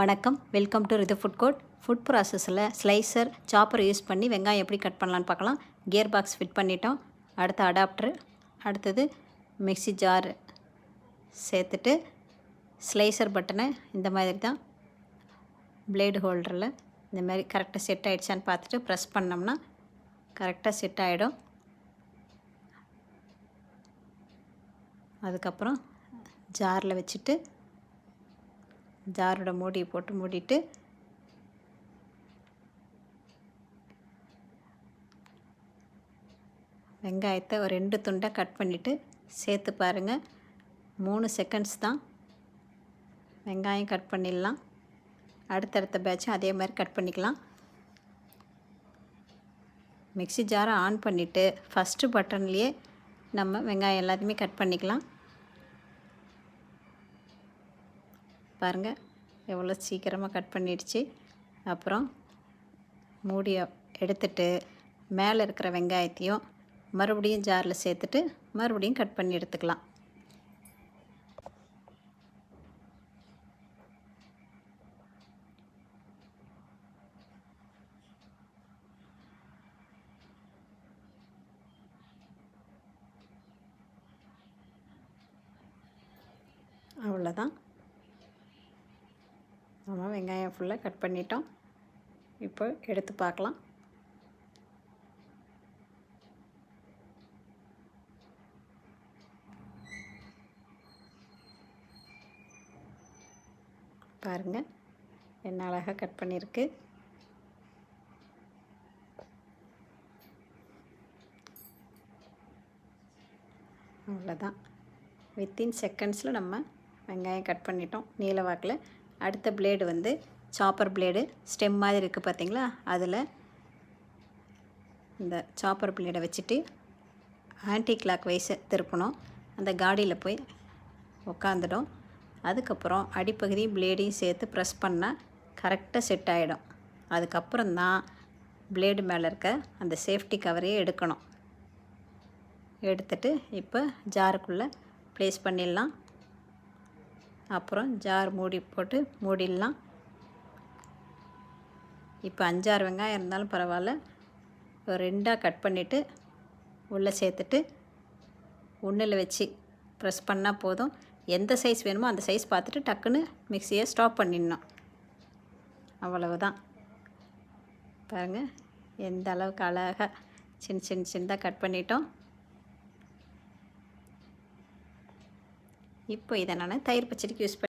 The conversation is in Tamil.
வணக்கம், welcome to Ritu food court. Food ப்ராசஸில் ஸ்லைசர், சாப்பர் யூஸ் பண்ணி வெங்காயம் எப்படி கட் பண்ணலான்னு பார்க்கலாம். கியர் பாக்ஸ் ஃபிட் பண்ணிட்டோம். அடுத்து அடாப்டரு, அடுத்தது மிக்ஸி ஜார் சேர்த்துட்டு ஸ்லைசர் பட்டனை இந்த மாதிரி தான் பிளேடு ஹோல்டரில் இந்த மாதிரி கரெக்டாக செட் ஆகிடுச்சான்னு பார்த்துட்டு ப்ரெஸ் பண்ணோம்னா கரெக்டாக செட் ஆகிடும். அதுக்கப்புறம் ஜாரில் வச்சுட்டு ஜாரோட மூடியை போட்டு மூடிட்டு வெங்காயத்தை ஒரு 2 துண்டாக கட் பண்ணிவிட்டு சேர்த்து பாருங்கள். 3 செகண்ட்ஸ் தான் வெங்காயம் கட் பண்ணிடலாம். அடுத்தடுத்த பேட்சும் அதே மாதிரி கட் பண்ணிக்கலாம். மிக்ஸி ஜாரை ஆன் பண்ணிவிட்டு ஃபஸ்ட்டு பட்டன்லேயே நம்ம வெங்காயம் எல்லாத்தையுமே கட் பண்ணிக்கலாம். பாருங்கள் எவ்வளோ சீக்கிரமாக கட் பண்ணிடுச்சு. அப்புறம் மூடியை எடுத்துட்டு மேலே இருக்கிற வெங்காயத்தையும் மறுபடியும் ஜாரில் சேர்த்துட்டு மறுபடியும் கட் பண்ணி எடுத்துக்கலாம். அவ்வளோதான், நம்ம வெங்காயம் ஃபுல்லாக கட் பண்ணிட்டோம். இப்போ எடுத்து பார்க்கலாம். பாருங்கள் என்ன அழகாக கட் பண்ணியிருக்கு. அவ்வளோதான், வித்தின் செகண்ட்ஸில் நம்ம வெங்காயம் கட் பண்ணிட்டோம் நீல வாக்கில். அடுத்த பிளேடு வந்து சாப்பர் பிளேடு, ஸ்டெம் மாதிரி இருக்குது பார்த்தீங்களா, அதில் இந்த சாப்பர் பிளேடை வச்சுட்டு ஆன்டி கிளாக் வைஸை திருப்பணும். அந்த காடியில் போய் உக்காந்துடும். அதுக்கப்புறம் அடிப்பகுதி பிளேடையும் சேர்த்து ப்ரெஸ் பண்ணால் கரெக்டாக செட் ஆகிடும். அதுக்கப்புறம் தான் பிளேடு மேலே இருக்க அந்த சேஃப்டி கவரையே எடுக்கணும். எடுத்துட்டு இப்போ ஜாருக்குள்ளே ப்ளேஸ் பண்ணிடலாம். அப்புறம் ஜார் மூடி போட்டு மூடிடலாம். இப்போ 5-6 வெங்காயம் இருந்தாலும் பரவாயில்ல, ஒரு 2ஆக கட் பண்ணிவிட்டு உள்ளே சேர்த்துட்டு ஒன்றில் வச்சு ப்ரெஸ் பண்ணால் போதும். எந்த சைஸ் வேணுமோ அந்த சைஸ் பார்த்துட்டு டக்குன்னு மிக்ஸியை ஸ்டாப் பண்ணிடணும். அவ்வளவுதான். பாருங்கள் எந்த அளவுக்கு அழகாக சின்னதாக கட் பண்ணிட்டோம். இப்போ இதை நான் தயிர் பச்சடிக்கு யூஸ்